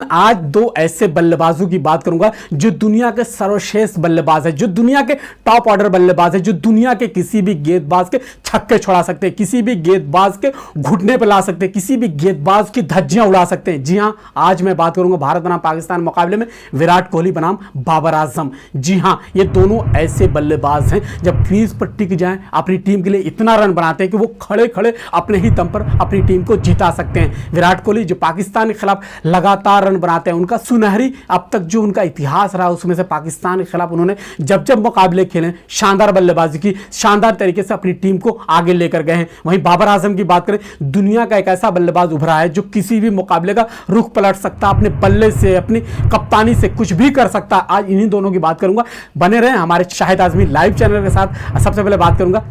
आज दो ऐसे बल्लेबाजों की बात करूंगा जो दुनिया के सर्वश्रेष्ठ बल्लेबाज है, जो दुनिया के टॉप ऑर्डर बल्लेबाज है, जो दुनिया के किसी भी गेंदबाज के छक्के छुड़ा सकते हैं, किसी भी गेंदबाज के घुटने पर ला सकते हैं, किसी भी गेंदबाज की धज्जियां उड़ा सकते हैं। जी हां, आज मैं बात करूंगा भारत बनाम पाकिस्तान मुकाबले में विराट कोहली बनाम बाबर आजम। जी हां, ये दोनों ऐसे बल्लेबाज हैं जब क्रीज पर टिक जाएं अपनी टीम के लिए इतना रन बनाते हैं कि वो खड़े खड़े अपने ही दम पर अपनी टीम को जिता सकते हैं। विराट कोहली जो पाकिस्तान के खिलाफ लगातार रन बनाते हैं, उनका सुनहरी अब तक जो उनका इतिहास रहा उसमें से पाकिस्तान के खिलाफ उन्होंने जब जब मुकाबले खेले शानदार बल्लेबाजी की, शानदार तरीके से अपनी टीम को आगे लेकर गए हैं। वहीं बाबर आजम की बात करें, दुनिया का एक ऐसा बल्लेबाज उभरा है जो किसी भी मुकाबले का रुख पलट सकता, अपने बल्ले से अपनी कप्तानी से कुछ भी कर सकता। आज इन्हीं दोनों की बात करूंगा, बने रहे हमारे शाहिद आजमी लाइव चैनल के साथ। सबसे पहले बात करूंगा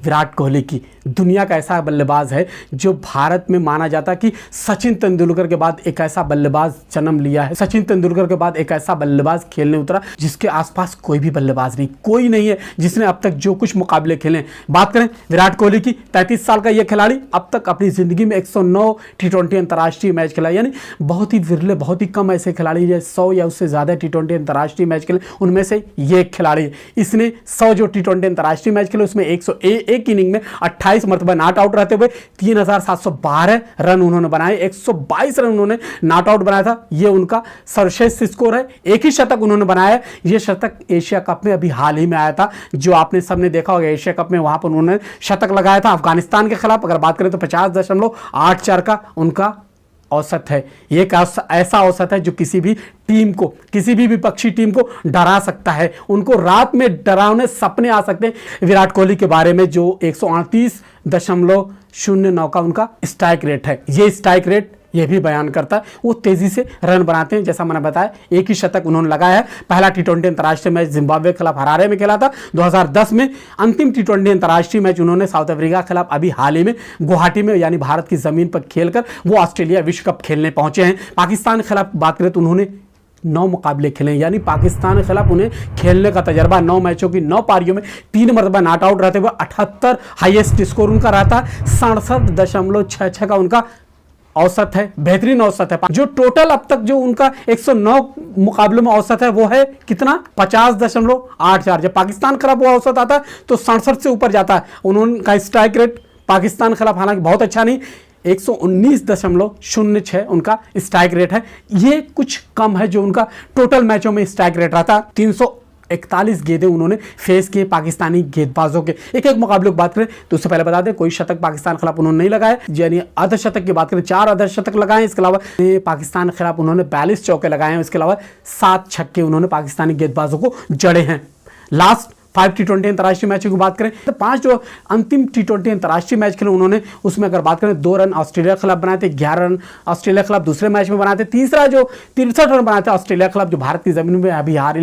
विराट कोहली की। दुनिया का ऐसा बल्लेबाज है जो भारत में माना जाता कि सचिन तेंदुलकर के बाद एक ऐसा बल्लेबाज जन्म लिया है, सचिन तेंदुलकर के बाद एक ऐसा बल्लेबाज खेलने उतरा जिसके आसपास कोई भी बल्लेबाज नहीं, कोई नहीं है जिसने अब तक जो कुछ मुकाबले खेले। बात करें विराट कोहली की, 33 साल का यह खिलाड़ी अब तक अपनी जिंदगी में 109 टी20 अंतर्राष्ट्रीय मैच खेला, यानी बहुत ही विरले, बहुत ही कम ऐसे खिलाड़ी जो 100 या उससे ज्यादा टी20 अंतर्राष्ट्रीय मैच खेले, उनमें से ये एक खिलाड़ी है। इसने 100 जो टी20 अंतर्राष्ट्रीय मैच खेले उसमें 101 इनिंग में 28 मरतबा नॉट आउट रहते हुए 3712 रन उन्होंने बनाए, 122 रन उन्होंने नॉट आउट बनाया था। यह उनका सर्वश्रेष्ठ स्कोर है। एक ही शतक उन्होंने बनाया है, यह शतक एशिया कप में अभी हाल ही में आया था, जो आपने सबने देखा होगा एशिया कप में, वहां पर उन्होंने शतक लगाया था अफगानिस्तान के खिलाफ। अगर बात करें तो 50.84 का उनका औसत है। ये एक ऐसा औसत है जो किसी भी टीम को, किसी भी विपक्षी टीम को डरा सकता है, उनको रात में डरावने सपने आ सकते हैं। विराट कोहली के बारे में जो 138.09 का उनका स्ट्राइक रेट है, ये स्ट्राइक रेट यह भी बयान करता है वो तेजी से रन बनाते हैं। जैसा मैंने बताया, एक ही शतक उन्होंने लगाया है। पहला टी20 अंतर्राष्ट्रीय मैच जिम्बाब्वे के खिलाफ हरारे में खेला था 2010 में। अंतिम टी20 अंतर्राष्ट्रीय मैच उन्होंने साउथ अफ्रीका के खिलाफ अभी हाल ही में गुवाहाटी में यानी भारत की जमीन पर खेलकर वो ऑस्ट्रेलिया विश्व कप खेलने पहुंचे हैं। पाकिस्तान के खिलाफ बात करें तो उन्होंने 9 मुकाबले खेले, यानी पाकिस्तान के खिलाफ उन्हें खेलने का तजर्बा, 9 मैचों की 9 पारियों में 3 मरतबा नॉट आउट रहते हुए 78 हाईएस्ट स्कोर उनका रहता, 67.66 का उनका औसत है, बेहतरीन औसत है। जो टोटल अब तक जो उनका 109 मुकाबलों में औसत है वो है कितना, 50.84। जब पाकिस्तान खिलाफ वो औसत आता है तो 67 से ऊपर जाता है। उनका स्ट्राइक रेट पाकिस्तान खिलाफ हालांकि बहुत अच्छा नहीं, 119.06 उनका स्ट्राइक रेट है। ये कुछ कम है जो उनका टोटल मैचों में स्ट्राइक रेट रहा था। 341 गेंदें उन्होंने फेस किए पाकिस्तानी गेंदबाजों के। एक एक मुकाबले की बात करें तो उससे पहले बता दें कोई शतक पाकिस्तान के खिलाफ उन्होंने नहीं लगाया, यानी अर्धशतक की बात करें 4 अर्धशतक लगाए। इसके अलावा पाकिस्तान के खिलाफ उन्होंने 42 चौके लगाए हैं, इसके अलावा 7 छक्के उन्होंने पाकिस्तानी गेंदबाजों को जड़े हैं। लास्ट 5 टी20 अंतर्राष्ट्रीय मैचों की बात करें तो 5 जो अंतिम टी20 अंतर्राष्ट्रीय मैच खेले उन्होंने, उसमें अगर बात करें 2 रन ऑस्ट्रेलिया के खिलाफ बनाए थे, 11 रन ऑस्ट्रेलिया के खिलाफ दूसरे मैच में बनाए थे, तीसरा जो 63 रन बनाए थे ऑस्ट्रेलिया के खिलाफ जो भारत की जमीन में अभी हाल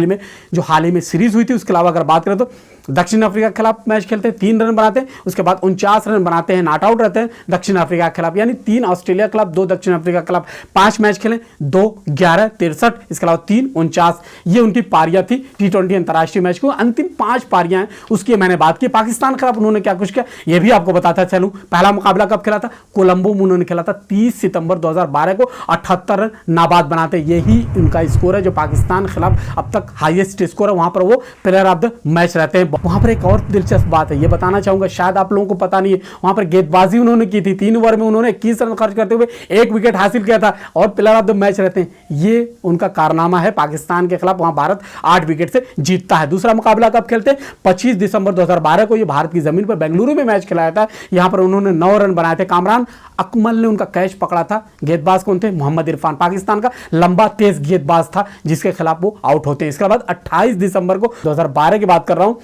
ही में सीरीज हुई थी। उसके अलावा अगर बात करें तो दक्षिण अफ्रीका के खिलाफ मैच खेलते हैं, 3 रन बनाते हैं, उसके बाद 49 रन बनाते हैं, नॉट आउट रहते हैं दक्षिण अफ्रीका के खिलाफ, यानी 3 ऑस्ट्रेलिया के खिलाफ, 2 दक्षिण अफ्रीका के खिलाफ 5 मैच खेले, 2 11 63, इसके अलावा 3 49। ये उनकी पारियां थी टी20 अंतर्राष्ट्रीय मैच को। अंतिम 5 पारियां हैं उसकी मैंने बात की। पाकिस्तान के खिलाफ उन्होंने क्या कुछ किया ये भी आपको बताता चलूं। पहला मुकाबला कब खेला था, कोलंबो में उन्होंने खेला था 30 सितंबर 2012 को, 78 रन नाबाद बनाते, यही उनका स्कोर है जो पाकिस्तान के खिलाफ अब तक हाईएस्ट स्कोर है। वहां पर वो प्लेयर ऑफ द मैच रहते हैं। वहां पर एक और दिलचस्प बात है, ये बताना चाहूंगा, शायद आप लोगों को पता नहीं है, वहां पर गेंदबाजी उन्होंने की थी, 3 ओवर में उन्होंने 21 रन खर्च करते हुए 1 विकेट हासिल किया था और प्लेयर ऑफ द मैच रहते हैं। ये उनका कारनामा है पाकिस्तान के खिलाफ, वहां भारत 8 विकेट से जीतता है। दूसरा मुकाबला कब खेलते हैं, 25 दिसंबर 2012 को ये भारत की जमीन पर बेंगलुरु में मैच खिलाया था। यहां पर उन्होंने 9 रन बनाए थे। कामरान अकमल ने उनका कैच पकड़ा था। गेंदबाज कौन थे, मोहम्मद इरफान, पाकिस्तान का लंबा तेज गेंदबाज था जिसके खिलाफ वो आउट होते हैं। इसके बाद 28 दिसंबर को 2012 की बात कर रहा हूं,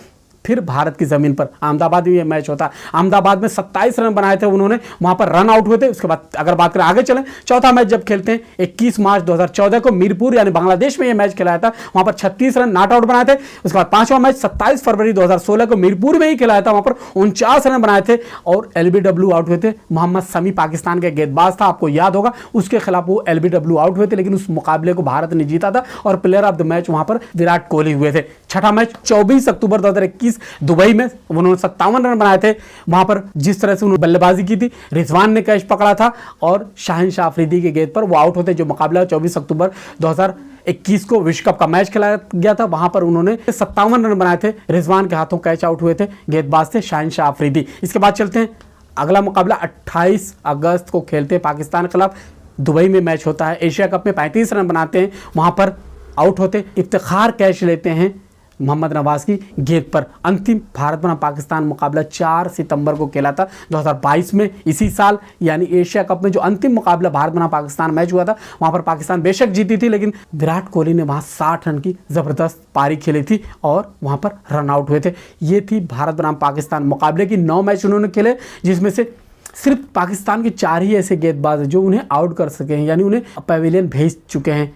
फिर भारत की जमीन पर अहमदाबाद में यह मैच होता है। अहमदाबाद में 27 रन बनाए थे उन्होंने, वहां पर रन आउट हुए थे। उसके बाद अगर बात करें आगे चलें, चौथा मैच जब खेलते हैं 21 मार्च 2014 को मीरपुर यानी बांग्लादेश में यह मैच खिलाया था, वहां पर 36 रन नॉट आउट बनाए थे। उसके बाद 5वां मैच 27 फरवरी 2016 को मीरपुर में ही खिलाया था, वहां पर 49 रन बनाए थे और एलबीडब्ल्यू आउट हुए थे। मोहम्मद शमी पाकिस्तान के गेंदबाज था, आपको याद होगा, उसके खिलाफ वो एलबीडब्ल्यू आउट हुए थे, लेकिन उस मुकाबले को भारत ने जीता था और प्लेयर ऑफ द मैच वहां पर विराट कोहली हुए थे। छठा मैच 24 अक्टूबर 2021 2021 दुबई में उन्होंने 57 रन बनाए थे। वहां पर जिस तरह से उन्होंने बल्लेबाजी की थी, रिजवान ने कैच पकड़ा था और शाहिन अफरीदी के गेंद पर वो आउट होते। जो मुकाबला 24 अक्टूबर 2021 को विश्व कप का मैच खेला गया था, वहां पर उन्होंने 57 रन बनाए थे। रिजवान के हाथों कैच आउट हुए थे, गेंदबाज थे शाहिन अफरीदी। इसके बाद चलते हैं, अगला मुकाबला 28 अगस्त को खेलते हैं पाकिस्तान के खिलाफ। दुबई में मैच होता है। एशिया कप में 35 रन बनाते हैं, वहां पर आउट होते। इफ्तिखार कैच लेते हैं मोहम्मद नवाज की गेंद पर। अंतिम भारत बनाम पाकिस्तान मुकाबला 4 सितंबर को खेला था 2022 में, इसी साल, यानी एशिया कप में जो अंतिम मुकाबला भारत बनाम पाकिस्तान मैच हुआ था, वहां पर पाकिस्तान बेशक जीती थी, लेकिन विराट कोहली ने वहां 60 रन की जबरदस्त पारी खेली थी और वहां पर रन आउट हुए थे। ये थी भारत बनाम पाकिस्तान मुकाबले की 9 मैच उन्होंने खेले, जिसमें से सिर्फ पाकिस्तान के 4 ही ऐसे गेंदबाज हैं जो उन्हें आउट कर सके हैं, यानी उन्हें पवेलियन भेज चुके हैं।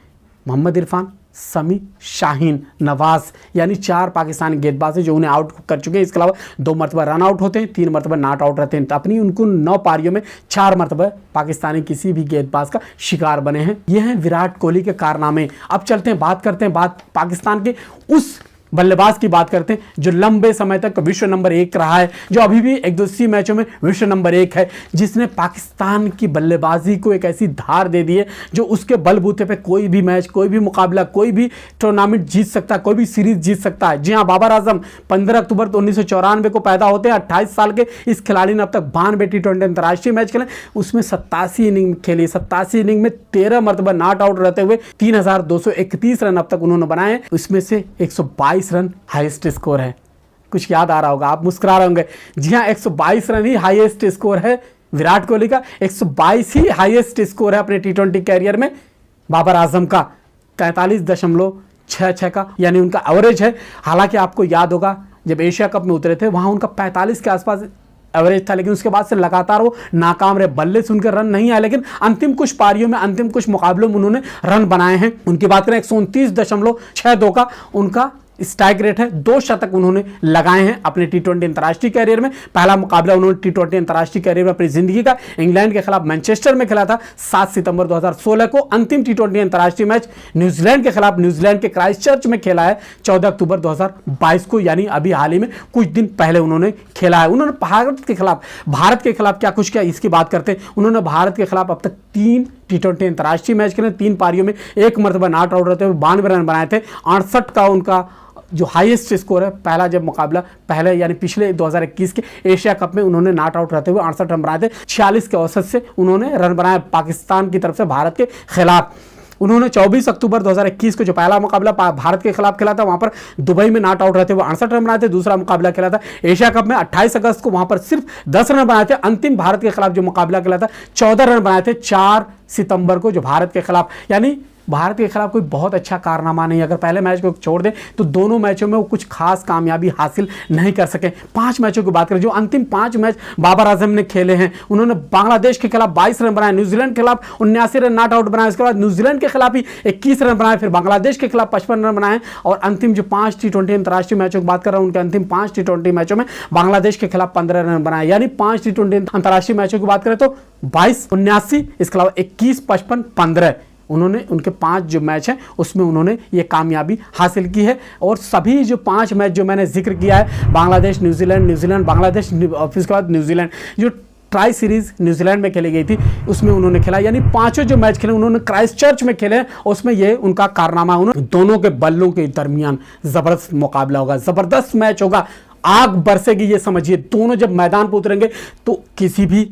मोहम्मद इरफान, समी, शाहीन, नवाज, यानी 4 पाकिस्तानी गेंदबाज हैं जो उन्हें आउट कर चुके हैं। इसके अलावा 2 मरतबा रन आउट होते हैं, 3 मरतबा नॉट आउट रहते हैं। तो अपनी उनको 9 पारियों में 4 मरतबा पाकिस्तानी किसी भी गेंदबाज का शिकार बने हैं। ये हैं विराट कोहली के कारनामे। अब चलते हैं, बात करते हैं पाकिस्तान के उस बल्लेबाज की बात करते हैं जो लंबे समय तक विश्व नंबर 1 रहा है, जो अभी भी 180 मैचों में विश्व नंबर 1 है, जिसने पाकिस्तान की बल्लेबाजी को एक ऐसी धार दे दी है जो उसके बलबूते पे कोई भी मैच, कोई भी मुकाबला, कोई भी टूर्नामेंट जीत सकता है, कोई भी सीरीज जीत सकता है। जी हाँ, बाबर आजम 15 अक्टूबर 1994 को पैदा होते हैं। 28 साल के इस खिलाड़ी ने अब तक 92 T20 अंतर्राष्ट्रीय मैच खेले, उसमें 87 इनिंग खेली। 87 इनिंग में 13 मरतबा नॉट आउट रहते हुए 3231 रन अब तक उन्होंने बनाए हैं। उसमें से 122 रन हाईएस्ट स्कोर है। कुछ याद आ रहा होगा, आप मुस्कुरा रहे होंगे। जी हाँ, 122 रन ही हाईएस्ट स्कोर है विराट कोहली का। 122 ही हाईएस्ट स्कोर है अपने T20 कैरियर में बाबर आजम का। 43.66 का यानी उनका एवरेज है। हालांकि आपको याद होगा जब एशिया कप में उतरे थे वहां उनका 45 के आसपास एवरेज था, लेकिन उसके बाद से लगातार वो नाकाम रहे। बल्ले से उनके रन नहीं आए, लेकिन अंतिम कुछ पारियों में, अंतिम कुछ मुकाबलों में उन्होंने रन बनाए हैं। उनकी बात करें 129.62 का उनका स्ट्राइक रेट है। 2 शतक उन्होंने लगाए हैं अपने T20 अंतर्राष्ट्रीय कैरियर में। पहला मुकाबला उन्होंने T20 अंतर्राष्ट्रीय कैरियर में अपनी जिंदगी का इंग्लैंड के खिलाफ मैनचेस्टर में खेला था 7 सितंबर 2016 को। अंतिम T20 अंतर्राष्ट्रीय मैच न्यूजीलैंड के खिलाफ न्यूजीलैंड के क्राइस्टचर्च में खेला है 14 अक्टूबर 2022 को, यानी अभी हाल ही में कुछ दिन पहले उन्होंने खेला है। उन्होंने भारत के खिलाफ क्या कुछ किया इसकी बात करते हैं। उन्होंने भारत के खिलाफ अब तक 3 T20 अंतर्राष्ट्रीय मैच खेले, 3 पारियों में 1 मरतबा नॉट आउट रहते हुए 92 रन बनाए थे। 68 का उनका जो हाईएस्ट स्कोर है। पहला जब मुकाबला पहले यानी पिछले 2021 के एशिया कप में उन्होंने नॉट आउट रहते हुए 68 रन बनाए थे। 46 के औसत से उन्होंने रन बनाए पाकिस्तान की तरफ से भारत के खिलाफ। उन्होंने 24 अक्टूबर 2021 को जो पहला मुकाबला भारत के खिलाफ खेला था, वहां पर दुबई में नॉट आउट रहते हुए 68 रन बनाए थे। दूसरा मुकाबला खेला था एशिया कप में 28 अगस्त को, वहां पर सिर्फ 10 रन बनाए थे। अंतिम भारत के खिलाफ जो मुकाबला खेला था 14 रन बनाए थे 4 सितंबर को जो भारत के खिलाफ, यानी भारत के खिलाफ कोई बहुत अच्छा कारनामा नहीं। अगर पहले मैच को छोड़ दें तो दोनों मैचों में वो कुछ खास कामयाबी हासिल नहीं कर सके। 5 मैचों की बात करें, जो अंतिम 5 मैच बाबर आजम ने खेले हैं, उन्होंने बांग्लादेश के खिलाफ 22 रन बनाए, न्यूजीलैंड के खिलाफ 79 रन नॉट आउट बनाए, उसके बाद न्यूजीलैंड के खिलाफ ही 21 रन बनाए, फिर बांग्लादेश के खिलाफ 55 रन बनाए, और अंतिम जो 5 T20 अंतर्राष्ट्रीय मैचों की बात कर रहा हूं, उनके अंतिम 5 T20 मैचों में बांग्लादेश के खिलाफ 15 रन बनाए। यानी 5 T20 अंतर्राष्ट्रीय मैचों की बात करें तो 22, 79, इसके अलावा 21, 55, 15 उन्होंने उनके 5 जो मैच हैं उसमें उन्होंने ये कामयाबी हासिल की है। और सभी जो 5 मैच जो मैंने जिक्र किया है, बांग्लादेश, न्यूजीलैंड, बांग्लादेश, फिर उसके बाद न्यूजीलैंड, जो ट्राई सीरीज न्यूजीलैंड में खेली गई थी उसमें उन्होंने खेला। यानी 5 जो मैच खेले उन्होंने क्राइस्टचर्च में खेले, उसमें ये उनका कारनामा। उन्होंने दोनों के बल्लों के दरमियान जबरदस्त मुकाबला होगा, जबरदस्त मैच होगा, आग बरसेगी। ये समझिए दोनों जब मैदान पर उतरेंगे तो किसी भी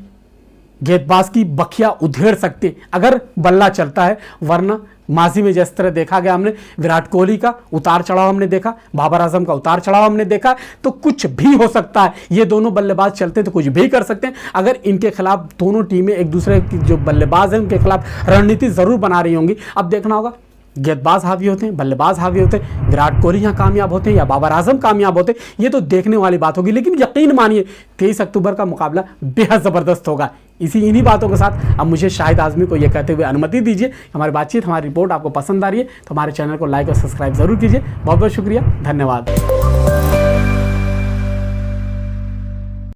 गेंदबाज की बखिया उधेड़ सकते अगर बल्ला चलता है, वरना माजी में जिस तरह देखा गया, हमने विराट कोहली का उतार चढ़ाव हमने देखा, बाबर आजम का उतार चढ़ाव हमने देखा, तो कुछ भी हो सकता है। ये दोनों बल्लेबाज चलते तो कुछ भी कर सकते हैं। अगर इनके खिलाफ दोनों टीमें एक दूसरे की जो बल्लेबाज हैं उनके खिलाफ रणनीति जरूर बना रही होंगी। अब देखना होगा गेंदबाज हावी होते हैं, बल्लेबाज हावी होते हैं, विराट कोहली यहाँ कामयाब होते हैं या बाबर आजम कामयाब होते हैं, ये तो देखने वाली बात होगी। लेकिन यकीन मानिए 23 अक्टूबर का मुकाबला बेहद ज़बरदस्त होगा। इन्हीं बातों के साथ अब मुझे शाहिद आज़मी को यह कहते हुए अनुमति दीजिए, हमारी बातचीत, हमारी रिपोर्ट आपको पसंद आ रही है तो हमारे चैनल को लाइक और सब्सक्राइब जरूर कीजिए। बहुत बहुत शुक्रिया, धन्यवाद।